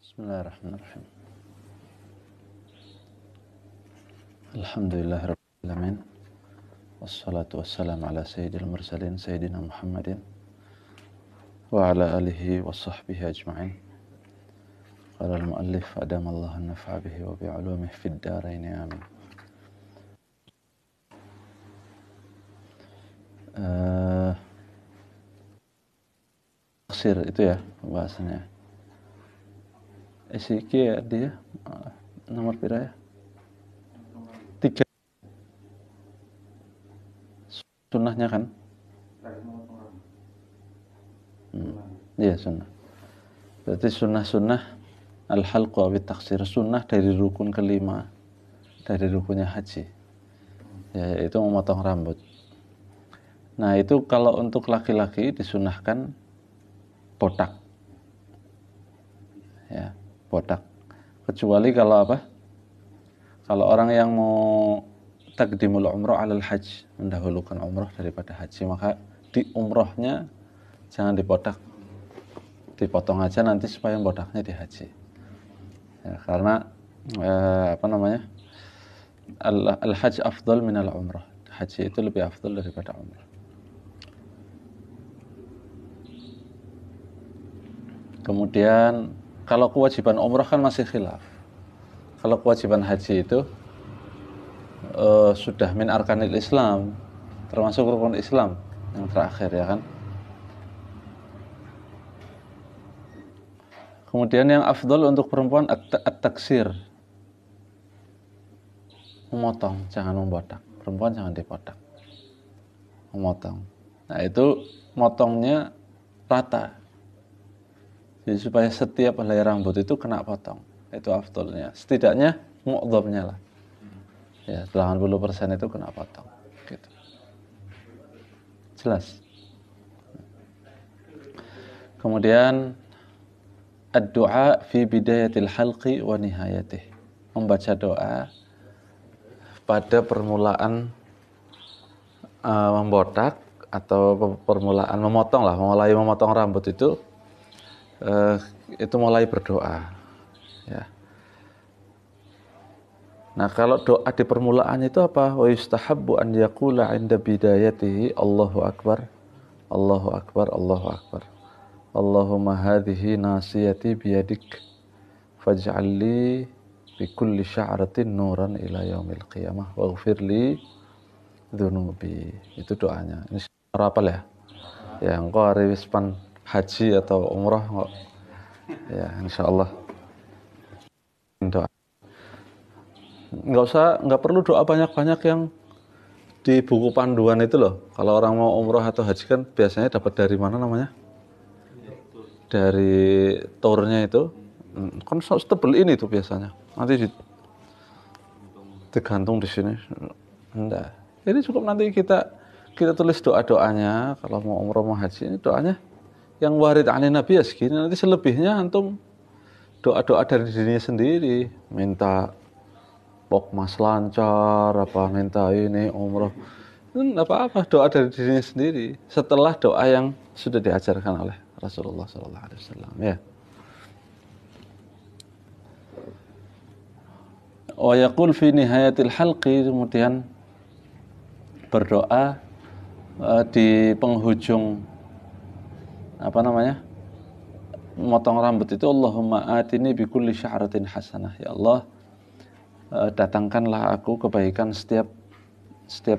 Bismillahirrahmanirrahim. Alhamdulillahirabbil alamin. Wassalatu wassalamu ala sayyidil mursalin sayyidina Muhammadin wa ala alihi wa sahbihi ajma'in. Qala al-muallif adamallahu an-naf'a bihi wa bi'ulumihi fid dharain amin. Taksir itu ya pembahasannya. Iki ya dia nomor pira ya? 3. Sunnahnya kan? Iya sunnah. Berarti sunnah al-halqu wa taksir, sunnah dari rukun kelima dari rukunnya haji. Ya, yaitu memotong rambut. Nah, itu kalau untuk laki-laki disunnahkan botak. Ya, botak. Kecuali kalau apa? Kalau orang yang mau taqdimul umrah alal hajj, mendahulukan umrah daripada haji, maka di umrahnya jangan dibotak. Dipotong aja nanti supaya botaknya di haji. Ya, karena al-hajj afdal min al-umrah. Haji itu lebih afdal daripada umrah. Kemudian kalau kewajiban umrah kan masih khilaf. Kalau kewajiban haji itu sudah min arkanil Islam, termasuk rukun Islam yang terakhir ya kan. Kemudian yang afdal untuk perempuan at-taksir, memotong, jangan membotak. Perempuan jangan dibotak, memotong. Nah itu motongnya rata, jadi supaya setiap helai rambut itu kena potong. Itu afdalnya, setidaknya mu'dhamnya lah ya, 80% itu kena potong gitu. Jelas. Kemudian ad-du'a fi bidayatil halqi wa nihayatih, membaca doa pada permulaan membotak atau permulaan memotong lah, mulai memotong rambut itu mulai berdoa ya. Nah, kalau doa di permulaan itu apa? Wa yustahabbu an yaqula 'inda bidayatihi Allahu akbar, Allahu akbar, Allahu akbar. Allahumma hadhihi nasiyati biyadik faj'al li bi kulli sya'ratin nuran ila yaumil qiyamah waghfir li dzunubi. Itu doanya. Ini apa ya? Ya, engkau hari wispan haji atau umrah kok. Ya, insyaallah. Doa. Nggak perlu doa banyak-banyak yang di buku panduan itu loh. Kalau orang mau umroh atau haji kan biasanya dapat dari mana namanya? Dari tournya itu. Kan setebel ini tuh biasanya. Nanti digantung di sini. Enggak. Ini cukup nanti kita tulis doa-doanya kalau mau umroh mau haji, ini doanya yang warid anin Nabi ya segini. Nanti selebihnya antum doa-doa dari dirinya sendiri, minta pokmas lancar, minta ini umroh, apa-apa, doa dari dirinya sendiri setelah doa yang sudah diajarkan oleh Rasulullah SAW ya. Wa yaqul fi nihayatil halqi, kemudian berdoa di penghujung memotong rambut itu, Allahumma atini bi kulli sya'ratin hasanah, ya Allah datangkanlah aku kebaikan setiap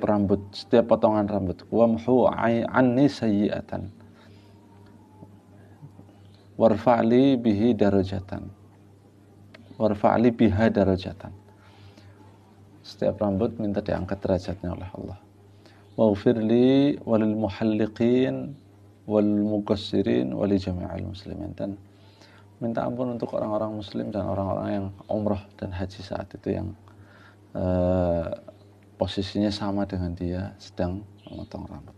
rambut, setiap potongan rambut. Wamhu anni sayyi'atan warfa'li bihi darajatan, warfa'li biha darajatan. Setiap rambut minta diangkat derajatnya oleh Allah. Waghfirli walil muhalliqin wal muqassirin wali jami'il muslimin, dan minta ampun untuk orang-orang muslim dan orang-orang yang umrah dan haji saat itu yang posisinya sama dengan dia sedang memotong rambut.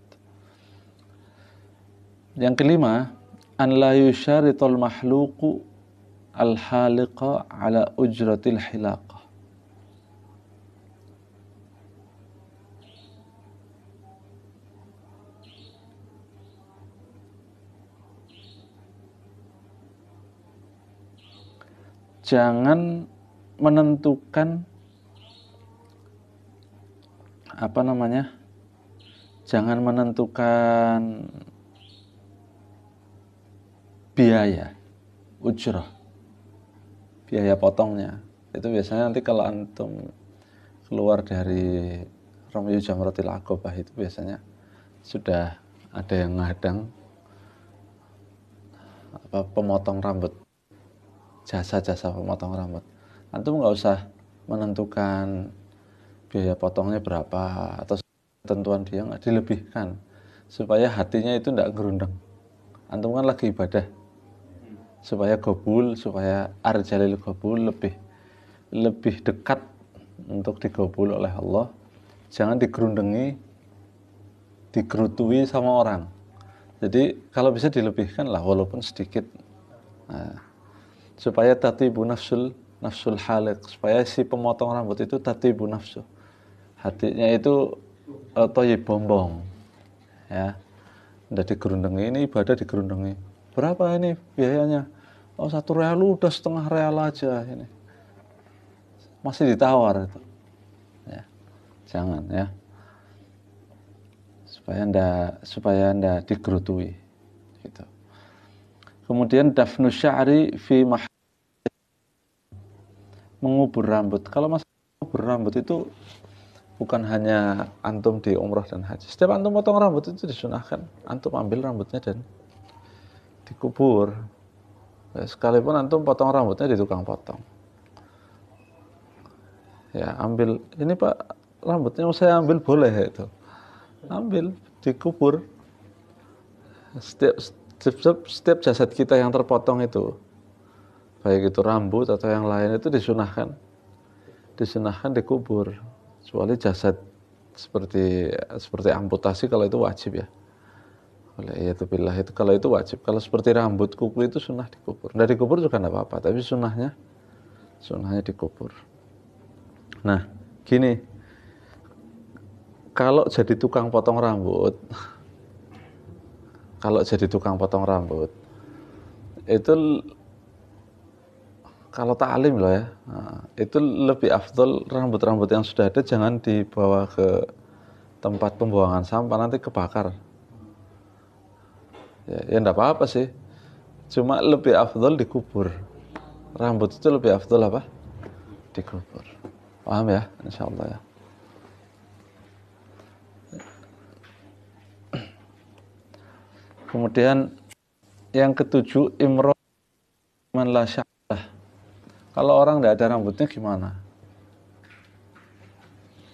Yang kelima, an la yusyaritul mahluqu al-haliqa ala ujratil hilaqah. jangan menentukan jangan menentukan biaya ujrah, biaya potongnya. Itu biasanya nanti kalau antum keluar dari Ramyu Jamratil Aqabah itu biasanya sudah ada yang ngadang pemotong rambut, jasa-jasa pemotong rambut. Antum nggak usah menentukan biaya potongnya berapa atau ketentuan dia, nggak dilebihkan supaya hatinya itu tidak gerundeng. Antum kan lagi ibadah, supaya gobul, supaya arjalil gobul lebih dekat untuk digobul oleh Allah. Jangan digerundengi, digerutui sama orang. Jadi kalau bisa dilebihkan lah walaupun sedikit. Nah, supaya tatibu nafsul haliq, supaya si pemotong rambut itu tatibu nafsu, hatinya itu toyib bombong, ya. Udah digerundengi, ini ibadah digerundengi. Berapa ini biayanya? Oh, 1 real udah, setengah real aja ini. Masih ditawar itu. Ya. Jangan ya. Supaya anda digerutui gitu. Kemudian dafnu sya'ri fi mengubur rambut. Kalau masalah mengubur rambut itu bukan hanya antum di umrah dan haji. Setiap antum potong rambut itu disunahkan antum ambil rambutnya dan dikubur. Ya, sekalipun antum potong rambutnya di tukang potong. Ya, ambil ini Pak, rambutnya saya ambil boleh itu. Ambil, dikubur. Setiap jasad kita yang terpotong itu, baik itu rambut atau yang lain, itu disunahkan dikubur. Kecuali jasad seperti amputasi, kalau itu wajib ya. Itu kalau itu wajib. Kalau seperti rambut, kuku itu sunnah dikubur. Nggak dikubur juga nggak apa-apa, tapi sunnahnya dikubur. Nah, gini, kalau jadi tukang potong rambut itu kalau ta'lim loh ya, itu lebih afdol rambut-rambut yang sudah ada jangan dibawa ke tempat pembuangan sampah, nanti kebakar. Ya enggak apa-apa sih, cuma lebih afdol dikubur. Rambut itu lebih afdol apa? Dikubur. Paham ya? Insyaallah ya. Kemudian yang ketujuh, imroh man la sya'lah. Kalau orang tidak ada rambutnya gimana?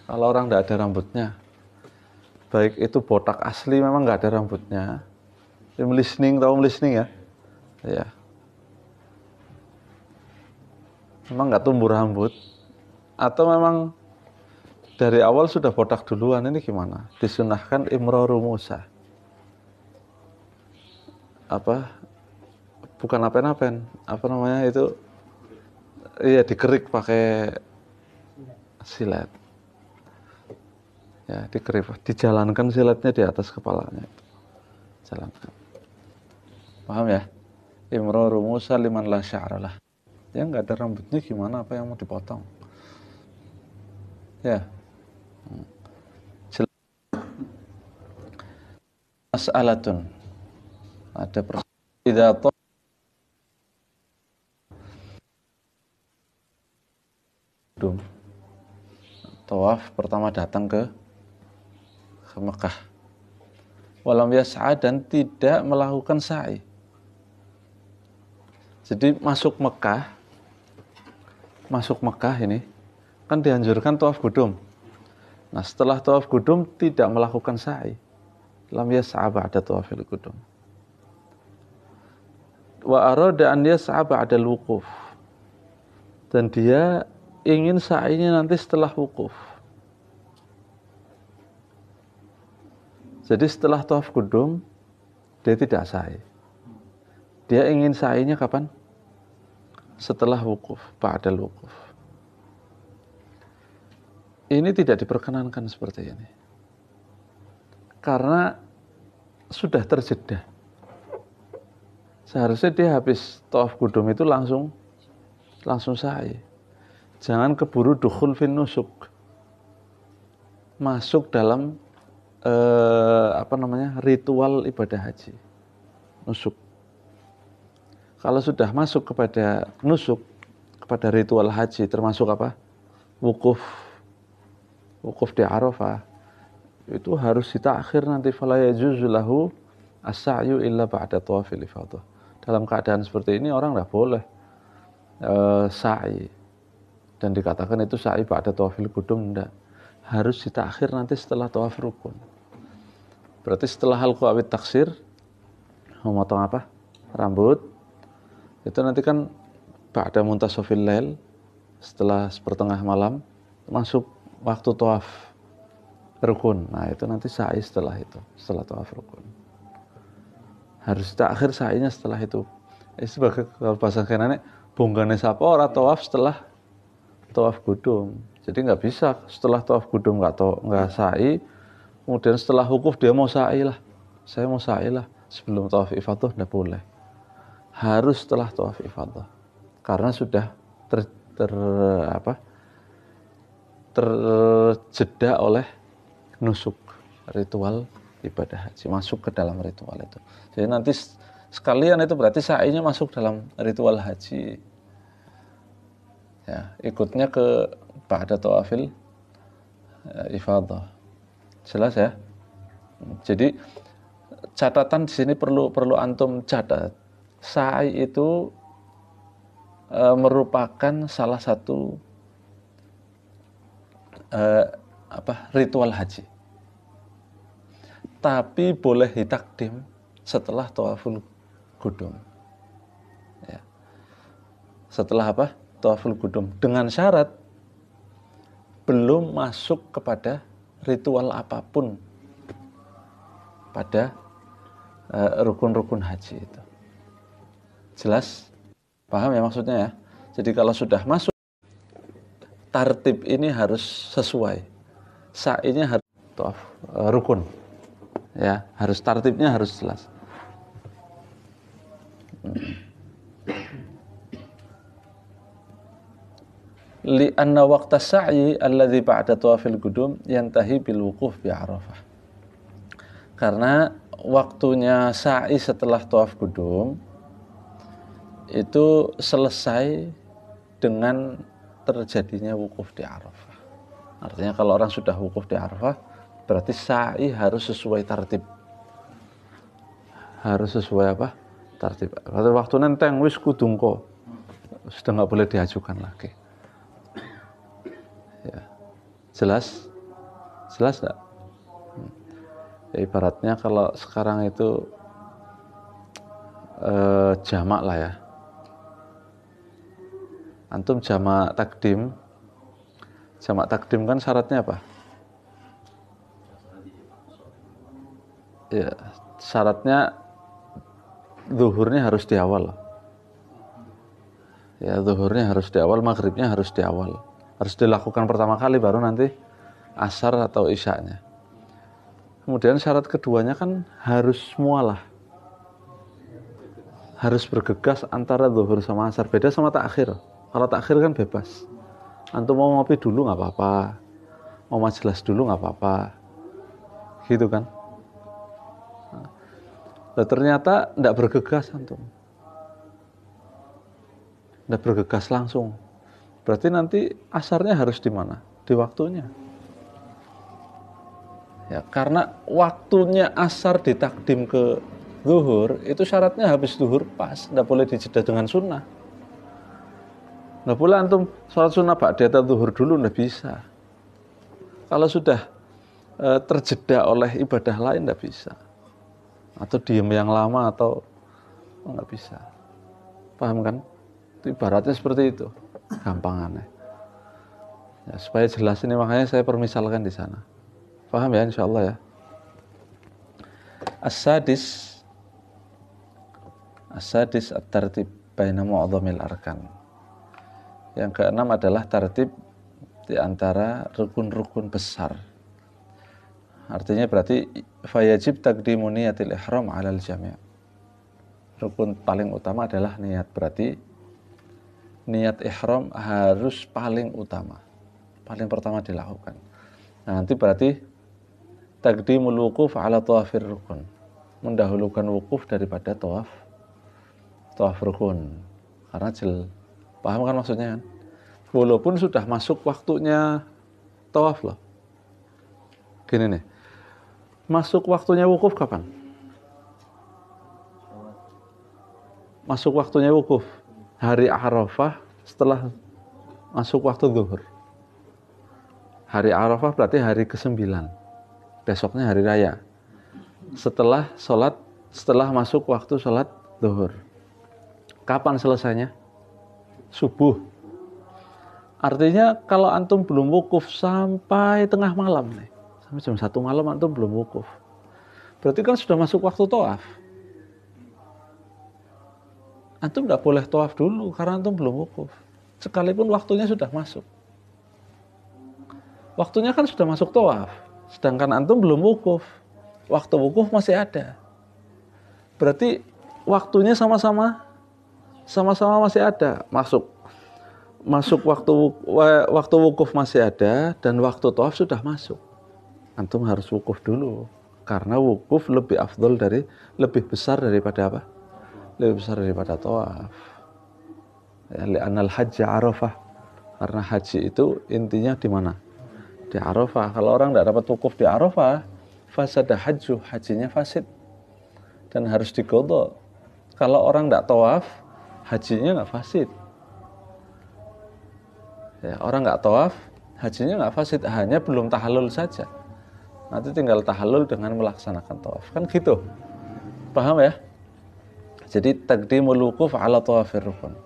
Kalau orang tidak ada rambutnya, baik itu botak asli memang nggak ada rambutnya, tahu melisning ya? Ya. Memang nggak tumbuh rambut, atau memang dari awal sudah botak duluan, ini gimana? Disunahkan imroh rumusa. Bukan apen-apen, itu? Iya, dikerik pakai silet. Ya, dikerik, dijalankan siletnya di atas kepalanya. Jalankan. Paham ya? Imroh rumusa liman la sya'ralah. Ya nggak ada rambutnya gimana, apa yang mau dipotong? Ya. Mas'alatun. Ada persoalan. Tawaf pertama datang ke Mekah. Walam yas'a, dan tidak melakukan sa'i. Jadi masuk Mekah ini kan dianjurkan tawaf qudum. Nah, setelah tawaf qudum tidak melakukan sa'i. Lam yas'a ba'da tawafil qudum. Wa arada an yas'a ba'dal wuquf. Dan dia ingin sa'inya nanti setelah wukuf. Jadi setelah tawaf qudum dia tidak sa'i. Dia ingin sa'inya kapan? Setelah wukuf, ba'dal wukuf. Ini tidak diperkenankan seperti ini. Karena sudah terjeda. Seharusnya dia habis tawaf qudum itu langsung langsung sa'i. Jangan keburu dukhul fin nusuk, masuk dalam ritual ibadah haji, nusuk. Kalau sudah masuk kepada nusuk, kepada ritual haji, termasuk apa? Wukuf di Arafah, itu harus ditakhir nanti. Fala yajuzu lahu as-sa'yu illa ba'da tawafil ifadah. Dalam keadaan seperti ini orang tidak boleh sa'i, dan dikatakan itu sa'i ba'da tawafil qudum, tidak. Harus ditakhir nanti setelah tawaf rukun. Berarti setelah halqu awit taksir, memotong apa? Rambut. Itu nanti kan ba'da muntasofil lail, setelah sepertengah malam, masuk waktu tawaf rukun. Nah itu nanti sa'i setelah itu, setelah tawaf rukun. Harus takhir sa'inya setelah itu. Sebagai kalau bahasa kenane bonggane sapa ora tawaf setelah tawaf qudum. Jadi nggak bisa setelah tawaf qudum nggak sa'i, kemudian setelah wukuf dia mau sa'i lah. Saya mau sa'i lah sebelum tawaf ifadah, nggak boleh. Harus setelah tawaf ifadah. Karena sudah terjeda oleh nusuk, ritual ibadah haji, masuk ke dalam ritual itu. Jadi nanti sekalian itu berarti sa'inya masuk dalam ritual haji. Ya, ikutnya ke ba'da tawafil ifadah. Jelas ya? Jadi catatan di sini perlu antum catat. Sa'i itu merupakan salah satu ritual haji. Tapi boleh ditakdim setelah tawaful qudum. Ya. Setelah apa? Tawaful qudum, dengan syarat belum masuk kepada ritual apapun pada rukun-rukun haji itu. Jelas? Paham ya maksudnya ya? Jadi kalau sudah masuk, tartib ini harus sesuai. Sa'inya harus tawaf rukun. Ya, harus tartibnya harus jelas. Li'anna waqta sa'yi alladhi ba'da tawafil qudum yantahi bil wuquf bi Arafah. Karena waktunya sa'i setelah tawaf qudum itu selesai dengan terjadinya wukuf di Arafah. Artinya kalau orang sudah wukuf di Arafah, berarti sa'i harus sesuai tartib. Harus sesuai apa? Tartib. Kalau waktu nenteng wis kudungko, sudah nggak boleh diajukan lagi. Ya. Jelas? Jelas enggak? Ya, ibaratnya kalau sekarang itu jamak lah ya. Antum jamak takdim. Jamak takdim kan syaratnya apa? Ya, syaratnya zuhurnya harus di awal. Ya, zuhurnya harus di awal, maghribnya harus di awal. Harus dilakukan pertama kali baru nanti asar atau isya'nya. Kemudian syarat keduanya kan harus mualah. Harus bergegas antara zuhur sama asar. Beda sama takhir. Kalau takhir kan bebas. Antum mau ngopi dulu nggak apa-apa, mau majelis dulu nggak apa-apa, gitu kan? Nah, ternyata tidak bergegas antum, tidak bergegas langsung. Berarti nanti asarnya harus di mana? Di waktunya. Ya, karena waktunya asar ditakdim ke zuhur, itu syaratnya habis zuhur pas, tidak boleh dijeda dengan sunnah. Nggak boleh antum sholat sunnah ba'da zuhur dulu, nggak bisa. Kalau sudah terjeda oleh ibadah lain, nggak bisa. Atau diam yang lama atau nggak bisa. Paham kan? Itu ibaratnya seperti itu, gampangannya. Ya, supaya jelas ini makanya saya permisalkan di sana. Paham ya, insya Allah ya. As-sadis at-tartib baina mu'adhamil arkan. Yang keenam adalah tartib di antara rukun-rukun besar. Artinya berarti fayajib taqdimu niyatil ihram 'alal jami'. Rukun paling utama adalah niat, berarti niat ihram harus paling utama, paling pertama dilakukan. Nah, nanti berarti taqdimul wukuf ala tawafir rukun, mendahulukan wukuf daripada tawaf rukun. Karena paham kan maksudnya kan? Walaupun sudah masuk waktunya tawaf loh. Gini nih, masuk waktunya wukuf kapan? Masuk waktunya wukuf hari Arafah setelah masuk waktu zuhur. Hari Arafah berarti hari ke-9. Besoknya hari raya. Setelah masuk waktu sholat zuhur. Kapan selesainya? Subuh. Artinya kalau antum belum wukuf sampai tengah malam nih, sampai jam 1 malam antum belum wukuf, berarti kan sudah masuk waktu tawaf. Antum nggak boleh tawaf dulu karena antum belum wukuf, sekalipun waktunya sudah masuk. Waktunya kan sudah masuk tawaf, sedangkan antum belum wukuf. Waktu wukuf masih ada. Berarti waktunya sama-sama masih ada. Masuk waktu wukuf masih ada dan waktu tawaf sudah masuk. Antum harus wukuf dulu karena wukuf lebih lebih besar daripada apa? Lebih besar daripada tawaf. Ya, li'anal haji Arafah. Karena haji itu intinya di mana? Di Arafah. Kalau orang tidak dapat wukuf di Arafah, fasada hajju, hajinya fasid dan harus diqadha. Kalau orang tidak tawaf, hajinya nggak fasid. Ya, orang nggak tawaf, hajinya nggak fasid, hanya belum tahallul saja. Nanti tinggal tahallul dengan melaksanakan tawaf. Kan gitu. Paham ya? Jadi taqdimul wukuf ala tawafir rukun.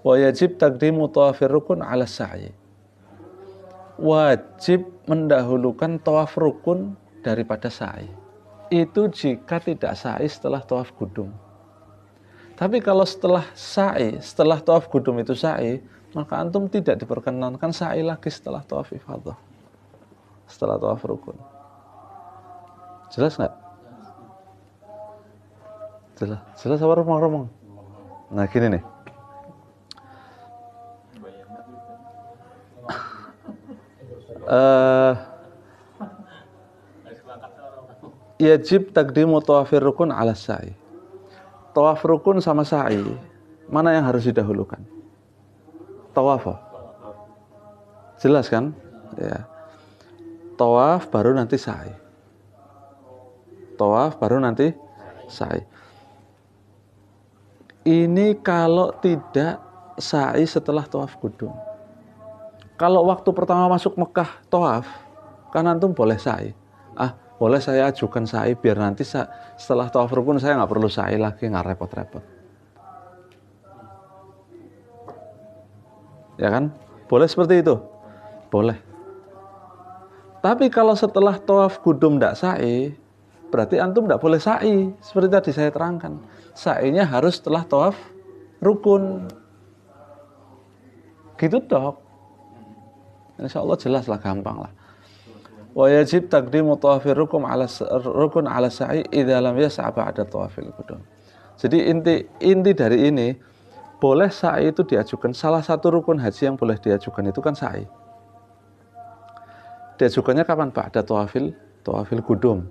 Wa yajib taqdimu tawafir rukun ala sa'i. Wajib mendahulukan tawaf rukun daripada sa'i. Itu jika tidak sa'i setelah tawaf qudum. Tapi kalau setelah tawaf qudum itu sa'i, maka antum tidak diperkenankan sa'i lagi setelah tawaf ifadah. Setelah tawaf rukun. Jelas nggak? Jelas apa remong-remong? Nah gini nih. Yajib taqdimu tawafir rukun ala sa'i. Tawaf rukun sama sa'i, mana yang harus didahulukan? Tawaf. Jelas kan? Ya. Tawaf baru nanti sa'i. Tawaf baru nanti sa'i. Ini kalau tidak sa'i setelah tawaf qudum. Kalau waktu pertama masuk Mekah tawaf, kan antum boleh sa'i. Boleh saya ajukan sa'i biar nanti setelah tawaf rukun saya nggak perlu sa'i lagi, nggak repot-repot. Ya kan? Boleh seperti itu? Boleh. Tapi kalau setelah tawaf qudum nggak sa'i, berarti antum nggak boleh sa'i. Seperti tadi saya terangkan. Sa'inya harus setelah tawaf rukun. Gitu dok. Insya Allah jelas lah, gampang lah. Wa yajib taqdimu tawafir rukun ala sa'i idza lam yas'a ba'da tawafil qudum. Jadi inti dari ini, boleh sa'i itu diajukan. Salah satu rukun haji yang boleh diajukan itu kan sa'i. Diajukannya kapan? Ba'da tawafil qudum.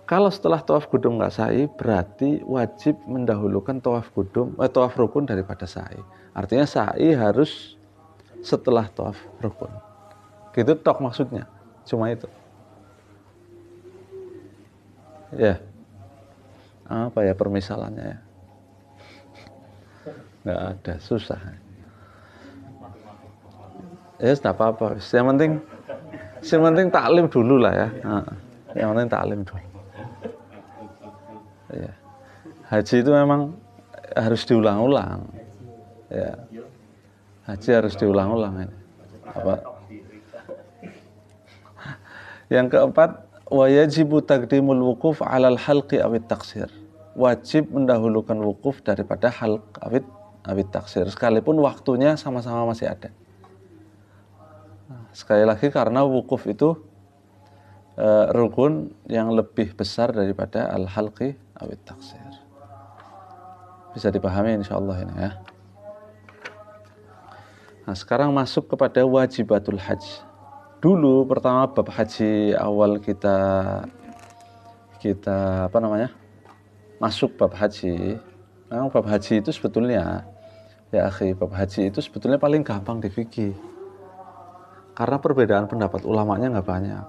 Kalau setelah tawaf qudum nggak sa'i, berarti wajib mendahulukan tawaf rukun daripada sa'i. Artinya sa'i harus setelah tawaf rukun. Gitu tok maksudnya. Cuma itu. Ya. Apa ya permisalannya ya? Nggak ada, susah. Ya, tidak apa-apa. Yang penting taklim dulu lah ya. Yang penting taklim dulu. Ya. Haji itu memang harus diulang-ulang. Ya. Haji harus diulang-ulang ini. Apa? Yang keempat, wa yajibu taqdimul wukuf 'alal halqi awit taksir. Wajib mendahulukan wukuf daripada halq awit taksir, sekalipun waktunya sama-sama masih ada. Sekali lagi karena wukuf itu rukun yang lebih besar daripada al-halqi awit taksir. Bisa dipahami insyaallah ini ya. Nah, sekarang masuk kepada wajibatul haji. Dulu pertama bab haji awal kita masuk bab haji. Memang bab haji itu sebetulnya bab haji itu sebetulnya paling gampang di fikih. Karena perbedaan pendapat ulamanya nggak banyak.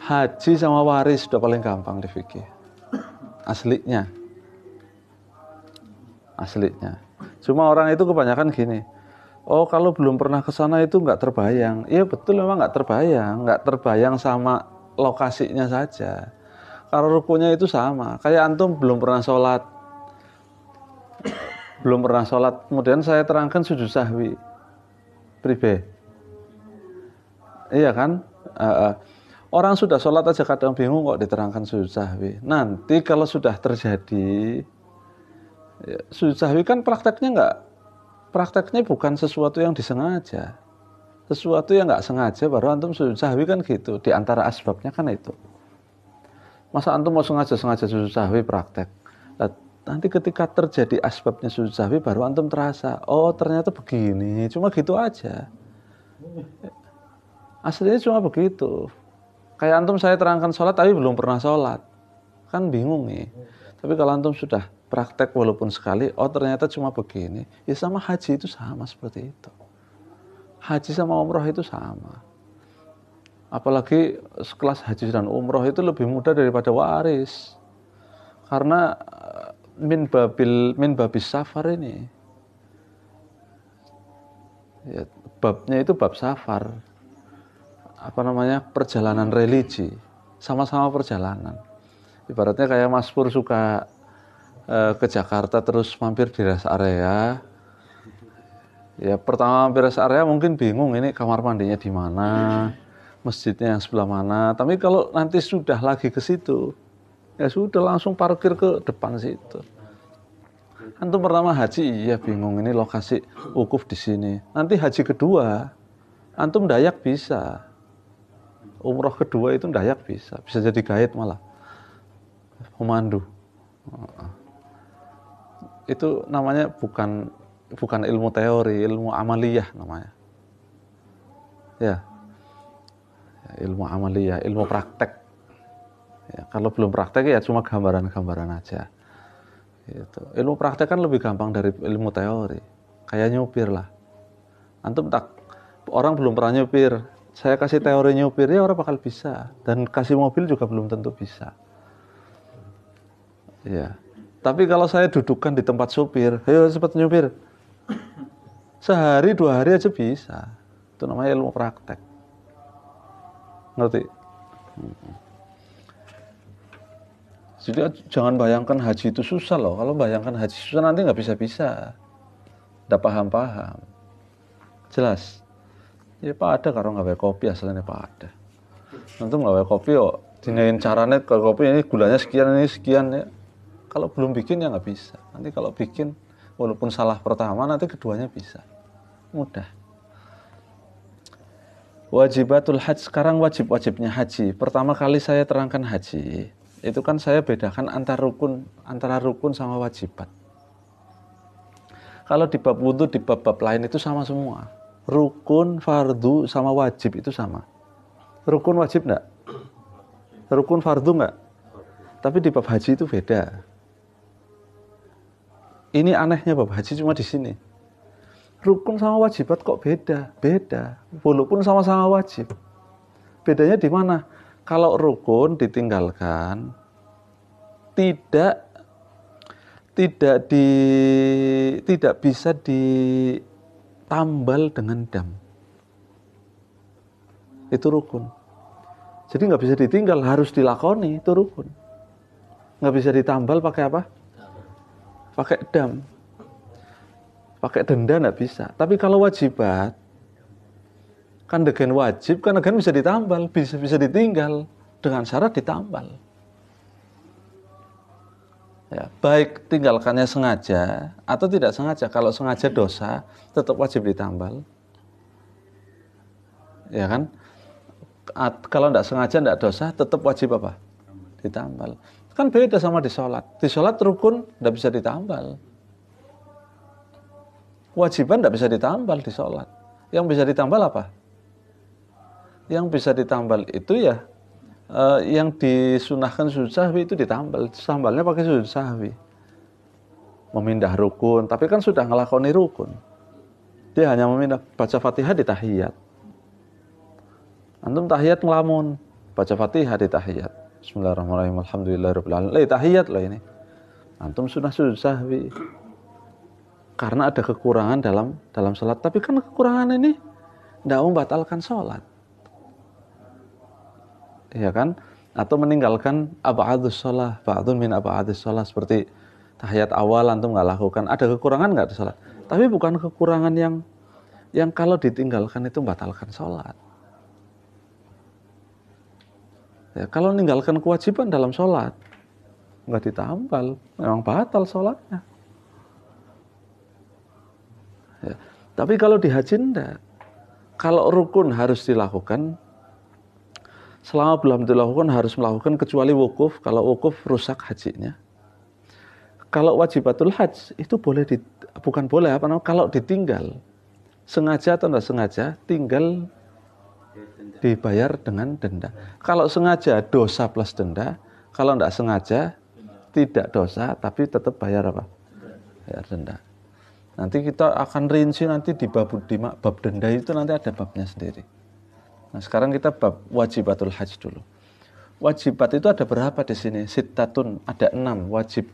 Haji sama waris sudah paling gampang di fikih. Aslinya. Cuma orang itu kebanyakan gini. Oh, kalau belum pernah ke sana itu nggak terbayang. Iya betul, memang nggak terbayang sama lokasinya saja. Kalau rukunnya itu sama. Kayak antum belum pernah sholat, kemudian saya terangkan sujud sahwi. Pribe. Iya kan? Orang sudah sholat aja kadang bingung kok diterangkan sujud sahwi. Nanti kalau sudah terjadi, sujud sahwi kan prakteknya bukan sesuatu yang disengaja. Sesuatu yang nggak sengaja baru antum sujud sahwi kan gitu. Di antara asbabnya kan itu. Masa antum mau sengaja sujud sahwi praktek. Nanti ketika terjadi asbabnya sujud sahwi baru antum terasa, oh ternyata begini. Cuma gitu aja. Aslinya cuma begitu. Kayak antum saya terangkan sholat tapi belum pernah sholat. Kan bingung nih. Tapi kalau antum sudah praktek walaupun sekali, oh ternyata cuma begini. Ya sama haji itu sama seperti itu. Haji sama umroh itu sama. Apalagi sekelas haji dan umroh itu lebih mudah daripada waris. Karena min babis safar ini. Ya, babnya itu bab safar. Perjalanan religi. Sama-sama perjalanan. Ibaratnya kayak Mas Pur suka ke Jakarta terus mampir di rest area. Ya pertama mampir rest area mungkin bingung ini kamar mandinya di mana, masjidnya yang sebelah mana. Tapi kalau nanti sudah lagi ke situ, ya sudah langsung parkir ke depan situ. Antum pertama haji, iya bingung ini lokasi wukuf di sini. Nanti haji kedua, antum dayak bisa. Umroh kedua itu dayak bisa jadi guide malah. Pemandu. Itu namanya bukan ilmu teori, ilmu amaliyah namanya. Ya. Ilmu amaliyah, ilmu praktek. Ya, kalau belum praktek ya cuma gambaran-gambaran aja. Gitu. Ilmu praktek kan lebih gampang dari ilmu teori. Kayak nyupir lah. Antum orang belum pernah nyupir, saya kasih teori nyupir ya orang bakal bisa. Dan kasih mobil juga belum tentu bisa. Ya. Tapi kalau saya dudukkan di tempat supir, ayo cepat nyupir. Sehari 2 hari aja bisa. Itu namanya ilmu praktek. Ngerti? Jadi jangan bayangkan haji itu susah loh. Kalau bayangkan haji susah nanti nggak bisa-bisa. Nggak paham-paham. Jelas? Ya Pak ada kalau nggak kopi asalnya Pak ada. Nanti nggak kopi yo, dinain caranya ke kopi ini gulanya sekian ini sekian ya. Kalau belum bikin ya nggak bisa. Nanti kalau bikin walaupun salah pertama nanti keduanya bisa. Mudah. Wajibatul haji, sekarang wajib-wajibnya haji. Pertama kali saya terangkan haji, itu kan saya bedakan antara rukun sama wajibat. Kalau di bab wudhu, di bab-bab lain itu sama semua. Rukun, fardu sama wajib itu sama. Rukun wajib enggak? Rukun fardu enggak? Tapi di bab haji itu beda. Ini anehnya bab haji cuma di sini. Rukun sama wajibat kok beda? Beda. Walaupun sama-sama wajib. Bedanya di mana? Kalau rukun ditinggalkan tidak bisa ditambal dengan dam. Itu rukun. Jadi nggak bisa ditinggal, harus dilakoni, itu rukun. Nggak bisa ditambal pakai apa? Pakai dam. Pakai denda nggak bisa. Tapi kalau wajibat, kan dengan wajib, kan dengan bisa ditambal, bisa ditinggal. Dengan syarat ditambal. Ya, baik tinggalkannya sengaja atau tidak sengaja. Kalau sengaja dosa, tetap wajib ditambal. Ya kan? Kalau tidak sengaja, tidak dosa, tetap wajib apa? Ditambal. Kan beda sama di sholat. Di sholat rukun tidak bisa ditambal. Kewajiban tidak bisa ditambal di sholat. Yang bisa ditambal apa? Yang bisa ditambal itu ya yang disunahkan sujud sahwi itu ditambal. Tambalnya pakai sujud sahwi. Memindah rukun, tapi kan sudah ngelakoni rukun. Dia hanya memindah baca Fatihah di tahiyat. Antum tahiyat ngelamun, baca Fatihah di tahiyat. Bismillahirrahmanirrahim. Alhamdulillahirabbil alamin. Tahiyat lah ini. Antum sudah sujud sahwi. Karena ada kekurangan dalam salat, tapi kan kekurangan ini tidak membatalkan salat. Ya kan? Atau meninggalkan ab'adus shalah, ba'dun min ab'adus shalah, seperti tahiyat awal antum nggak lakukan, ada kekurangan nggak di salat? Tapi bukan kekurangan yang kalau ditinggalkan itu membatalkan salat. Ya, kalau meninggalkan kewajiban dalam salat nggak ditambal, memang batal salatnya. Ya. Tapi kalau di haji enggak. Kalau rukun harus dilakukan, selama belum dilakukan harus melakukan kecuali wukuf. Kalau wukuf rusak hajinya. Kalau wajibatul hajj itu bukan boleh apa namanya, kalau ditinggal sengaja atau tidak sengaja, tinggal dibayar dengan denda. Kalau sengaja dosa plus denda, kalau tidak sengaja tidak dosa tapi tetap bayar apa? Bayar denda. Nanti kita akan rinci nanti di bab denda itu nanti ada babnya sendiri. Nah, sekarang kita bab wajibatul hajj dulu. Wajibat itu ada berapa di sini? Sittatun, ada 6 wajib.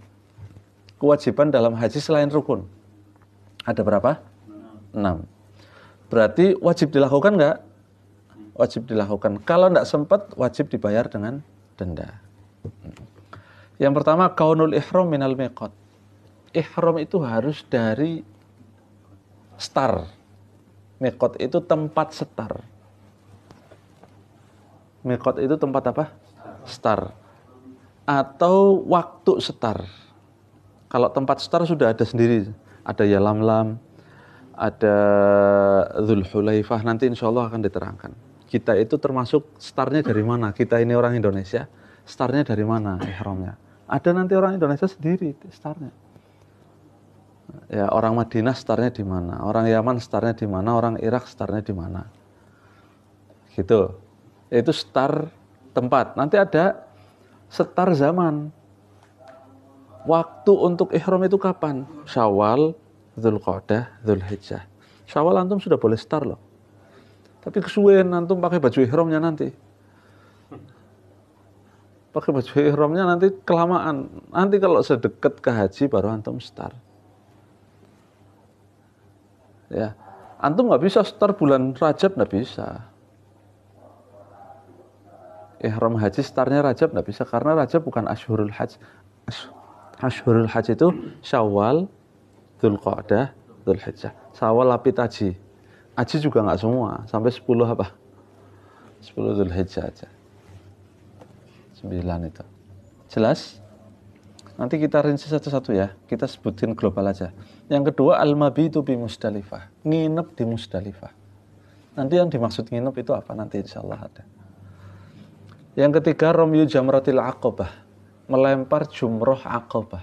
Kewajiban dalam haji selain rukun. Ada berapa? 6. Berarti wajib dilakukan enggak? Wajib dilakukan. Kalau enggak sempat, wajib dibayar dengan denda. Yang pertama, kaunul ihram minal miqat. Ihram itu harus dari star. Miqat itu tempat setar. Miqat itu tempat apa? Star. Atau waktu setar. Kalau tempat setar sudah ada sendiri. Ada Yalamlam, ada Dzulhulaifah, nanti insya Allah akan diterangkan. Kita itu termasuk startnya dari mana? Kita ini orang Indonesia, startnya dari mana ihramnya? Ada nanti orang Indonesia sendiri startnya. Ya, orang Madinah startnya di mana? Orang Yaman startnya di mana? Orang Irak startnya di mana? Gitu. Itu start tempat. Nanti ada start zaman. Waktu untuk ihram itu kapan? Syawal, Dzulqa'dah, Dzulhijjah. Syawal antum sudah boleh start loh. Tapi kesuwen antum pakai baju ihramnya nanti. Pakai baju ihramnya nanti kelamaan. Nanti kalau sedekat ke haji baru antum start. Ya, antum nggak bisa start bulan Rajab, nggak bisa. Ihram haji startnya Rajab nggak bisa karena Rajab bukan Ashhurul Hajj. Ashhurul Hajj itu Syawal, Dzulqa'dah, Dzulhijjah. Syawal lapit haji. Haji juga nggak semua, sampai 10 apa? 10 Dzulhijjah aja. 9 itu. Jelas? Nanti kita rinci satu-satu ya. Kita sebutin global aja. Yang kedua, al-mabitu bi Musdalifah. Nginep di Musdalifah. Nanti yang dimaksud nginep itu apa? Nanti insyaallah ada. Yang ketiga, ramyu jamratil aqabah. Melempar jumroh aqabah.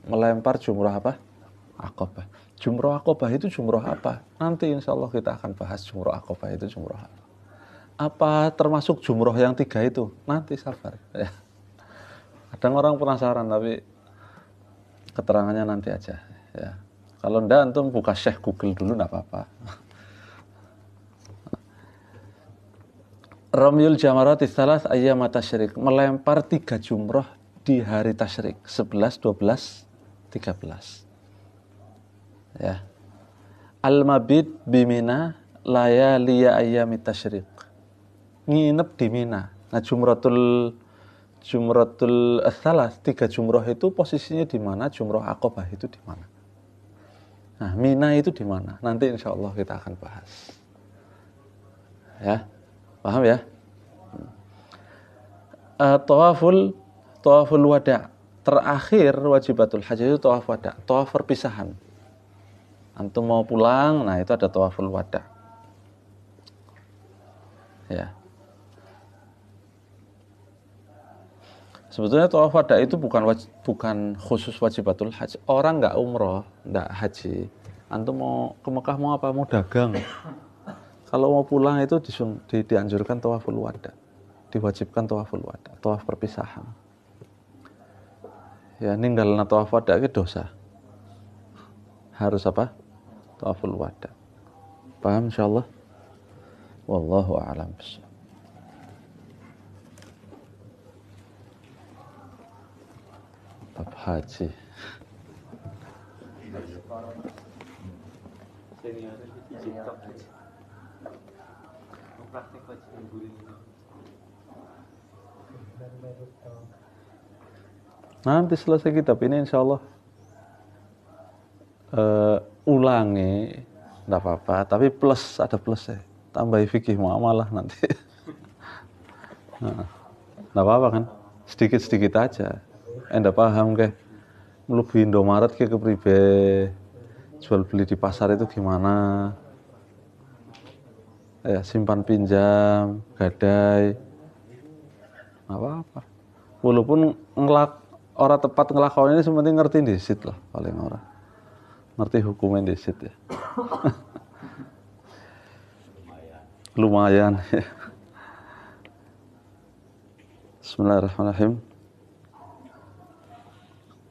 Melempar jumroh apa? Aqabah. Jumroh aqabah itu jumroh apa? Nanti insyaallah kita akan bahas jumroh aqabah itu jumroh apa. Apa termasuk jumroh yang 3 itu? Nanti sabar. Ya. Kadang orang penasaran tapi keterangannya nanti aja. Ya. Kalau enggak antum buka Syekh Google dulu enggak apa-apa. Ramyul jamarati tsalas ayyam tasyrik. Melempar 3 jumroh di hari tasyrik. 11, 12, 13. Ya. Al-mabit bimina layaliya ayyami tasyrik. Nginep di Mina. Nah, jumratul tsalas, 3 jumroh itu posisinya di mana? Jumroh Aqabah itu di mana? Nah, Mina itu di mana? Nanti insya Allah kita akan bahas. Ya, paham ya? Tawaful wada'. Terakhir wajibatul haji itu tawaf wada', tawaf perpisahan. Antum mau pulang, nah itu ada tawaful wada'. Ya. Sebetulnya tawaf wada itu bukan khusus wajibatul haji. Orang nggak umroh, nggak haji, antum mau ke Mekah mau apa? Mau dagang. Kalau mau pulang itu dianjurkan tawaful wada, diwajibkan tawaful wada, tawaf perpisahan. Ya ninggalna tawaf wada itu dosa. Harus apa? Tawaful wada. Paham insyaallah? Wallahu a'lam bishawab. Bab haji. Nanti selesai kitab ini insya Allah ulangi, enggak apa-apa, tapi plus, ada plusnya, tambahi fikih muamalah nanti. Enggak apa-apa kan, sedikit-sedikit aja. Enggak paham ke, mlebu Indomaret ke kepribe, jual beli di pasar itu gimana, ya simpan pinjam, gadai, enggak apa-apa. Walaupun orang tepat ngelakon ini sepenting ngerti disit lah, paling orang ngerti hukumnya disit ya. Lumayan. Bismillahirrahmanirrahim.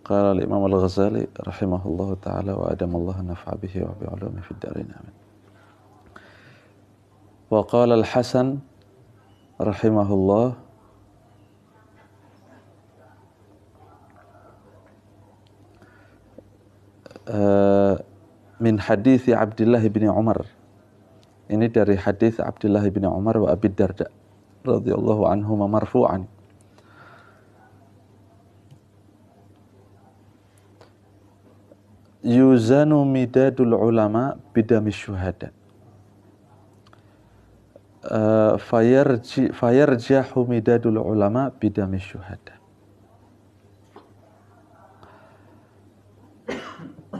Qala al-Imam al-Ghazali rahimahullahu ta'ala wa adamallahu nafa'a bihi wa bi'ulumi fid darin amin. Wa qala al-Hasan rahimahullah min hadits Abdullah bin Umar. Ini dari hadis Abdullah bin Umar wa Abi Darda radhiyallahu anhuma marfu'an. Yuzanu midadul ulama bidami syuhada. Fayarjahu midadul ulama bidami syuhada.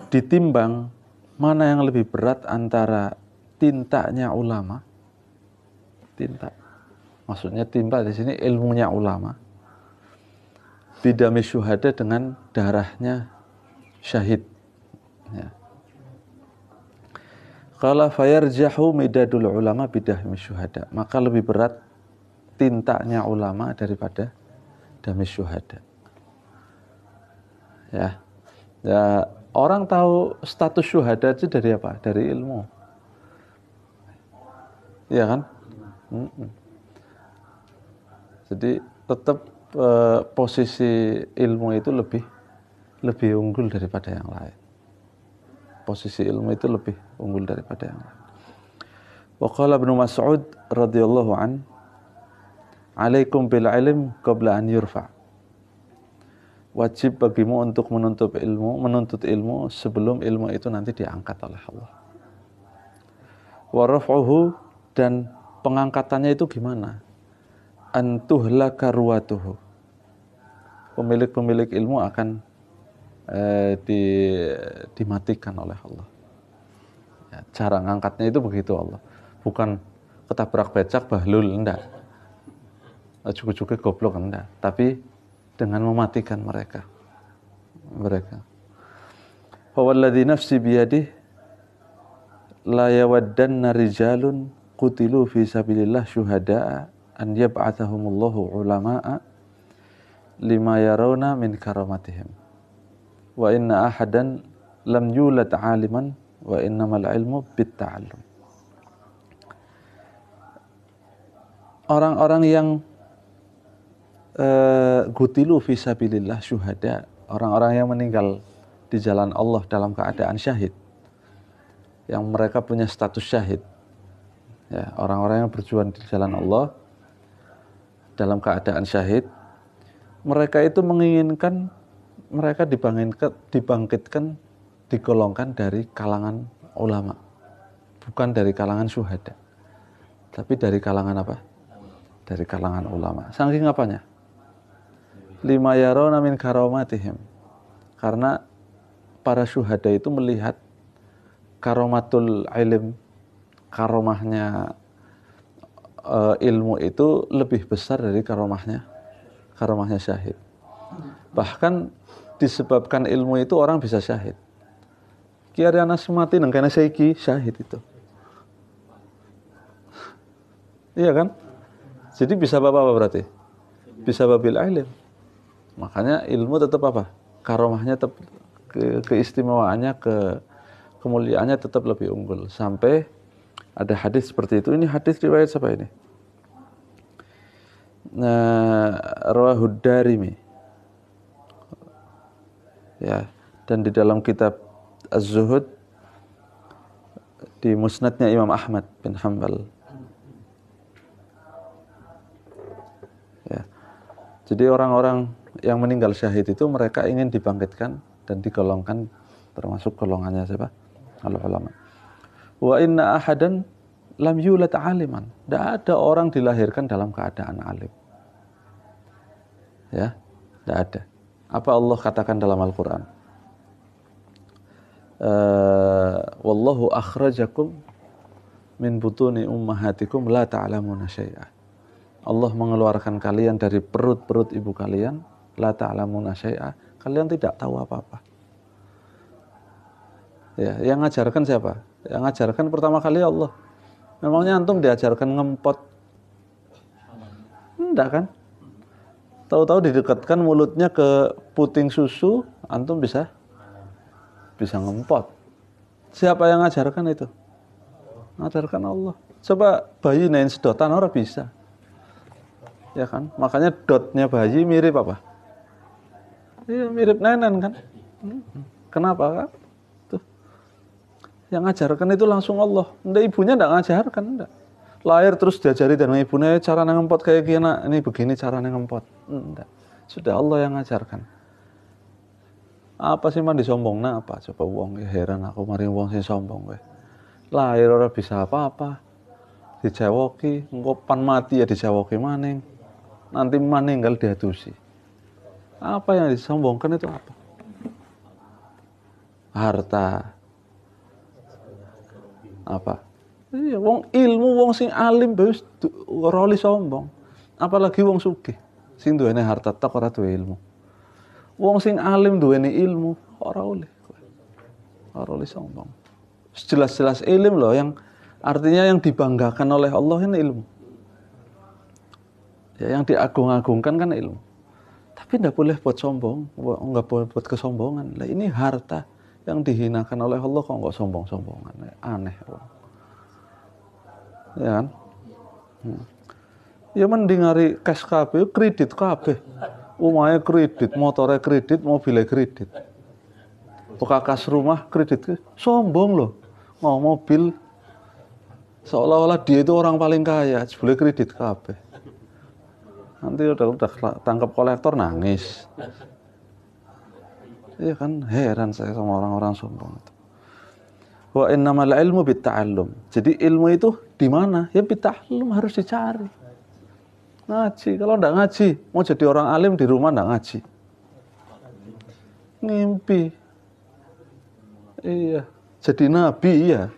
Ditimbang mana yang lebih berat antara tintanya ulama, tinta, maksudnya tinta di sini ilmunya ulama, bidami syuhada dengan darahnya syahid. Ya. Qala fayarjahu midadul ulama bidami syuhada, maka lebih berat tintanya ulama daripada dami syuhada. Ya, ya. Orang tahu status syuhada itu dari apa? Dari ilmu. Iya kan? Jadi tetap posisi ilmu itu lebih unggul daripada yang lain. Posisi ilmu itu lebih unggul daripada yang lain. Wa qala Ibnu Mas'ud radhiyallahu an, "Alaikum bil ilm qabla an yurfa." Wajib bagimu untuk menuntut ilmu sebelum ilmu itu nanti diangkat oleh Allah. Wa raf'uhu, dan pengangkatannya itu gimana? Antuhlaka ruwatuhu. Pemilik-pemilik ilmu akan dimatikan oleh Allah. Ya, cara ngangkatnya itu begitu Allah. Bukan ketabrak becak bahlul, enggak. Cukup-cukup goblok, enggak. Tapi dengan mematikan mereka. Fawalladzi nafsi biyadihi la yawaddanna rijalun qutilu fi sabilillah syuhada'a an yab'athahumullahu ulama'a lima yarawna min karamatihim. Wa inna ahadan lam yulad 'aliman wa innamal ilmu bitta'allum. Orang-orang yang gutilu fisabilillah syuhada, orang-orang yang meninggal di jalan Allah dalam keadaan syahid, yang mereka punya status syahid, ya, orang-orang yang berjuang di jalan Allah dalam keadaan syahid, mereka itu menginginkan mereka dibangkitkan, digolongkan dari kalangan ulama, bukan dari kalangan syuhada, tapi dari kalangan apa? Dari kalangan ulama. Saking apanya? Lima yarawna min karamatihim, karena para syuhada itu melihat karomatul ilm, karomahnya ilmu itu lebih besar dari karomahnya syahid. Bahkan disebabkan ilmu itu orang bisa syahid. Ki Aryana mati nang kene saiki syahid itu. Iya kan? Jadi bisa apa berarti? Bisa babil ilm. Makanya ilmu tetap apa? Karomahnya tetap keistimewaannya, kemuliaannya tetap lebih unggul. Sampai ada hadis seperti itu. Ini hadis riwayat siapa ini? Rawahud Darimi. Ya, dan di dalam kitab Az-Zuhud di musnadnya Imam Ahmad bin Hanbal. Ya. Jadi orang-orang yang meninggal syahid itu mereka ingin dibangkitkan dan digolongkan termasuk golongannya siapa? Al-ulama. Wa inna ahadan lam yulad aliman. Tidak ada orang dilahirkan dalam keadaan alim. Ya, tidak ada. Apa Allah katakan dalam Al-Quran? Wallahu akhrajakum min butuni ummahatikum la ta'lamuna syai'ah. Allah mengeluarkan kalian dari perut-perut ibu kalian, la ta'lamuna syai'ah. Kalian tidak tahu apa-apa. Ya, yang ngajarkan siapa? Yang ngajarkan pertama kali Allah. Memangnya antum diajarkan ngempot? Enggak kan? Tahu-tahu didekatkan mulutnya ke puting susu, antum bisa ngempot. Siapa yang ngajarkan itu? Ngajarkan Allah. Coba bayi nain sedotan orang bisa. Ya kan? Makanya dotnya bayi mirip apa? Iya, mirip nenen kan? Kenapa kan? Tuh. Yang ngajarkan itu langsung Allah. Nggak, ibunya enggak ngajarkan, enggak. Lahir terus diajari dan ibunya cara ngempot kayak gini, ini begini cara ngempot. Enggak. Sudah Allah yang ngajarkan. Apa sih man disombong? Nah apa? Coba wong heran aku mari wong sing sombong kowe. Lahir ora bisa apa-apa. Dicewoki, engko pan mati ya dicewoki maning. Nanti meninggal diadusi. Apa yang disombongkan itu apa? Harta. Apa? Iya, wong ilmu, wong sing alim wis ora oleh sombong. Apalagi wong sugih sing duwene harta tok ora duwe ilmu. Wong sing alim duweni ilmu ora oleh. Ora oleh sombong. Jelas-jelas ilmu loh yang artinya yang dibanggakan oleh Allah ini ilmu. Ya, yang diagung-agungkan kan ilmu. Tapi tidak boleh buat sombong, nggak boleh buat kesombongan. Lah ini harta yang dihinakan oleh Allah kok nggak sombong-sombongan, aneh. Ya kan? Ya mending hari cash kabeh, kredit kabeh. Umahnya kredit, motornya kredit, mobilnya kredit. Kas rumah kredit, sombong loh. Mau mobil seolah-olah dia itu orang paling kaya, boleh kredit kabeh. Nanti udah tangkap kolektor nangis. Iya kan, heran saya sama orang-orang sombong itu. Wa innamal ilmu bitta'allum. Jadi ilmu itu di mana? Ya bitta'allum, harus dicari. Ngaji, kalau enggak ngaji, mau jadi orang alim di rumah enggak ngaji. Ngimpi. Iya, jadi nabi ya.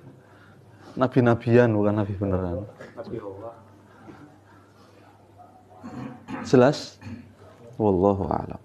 Nabi-nabian bukan nabi beneran. Jelas? Wallahu a'lam.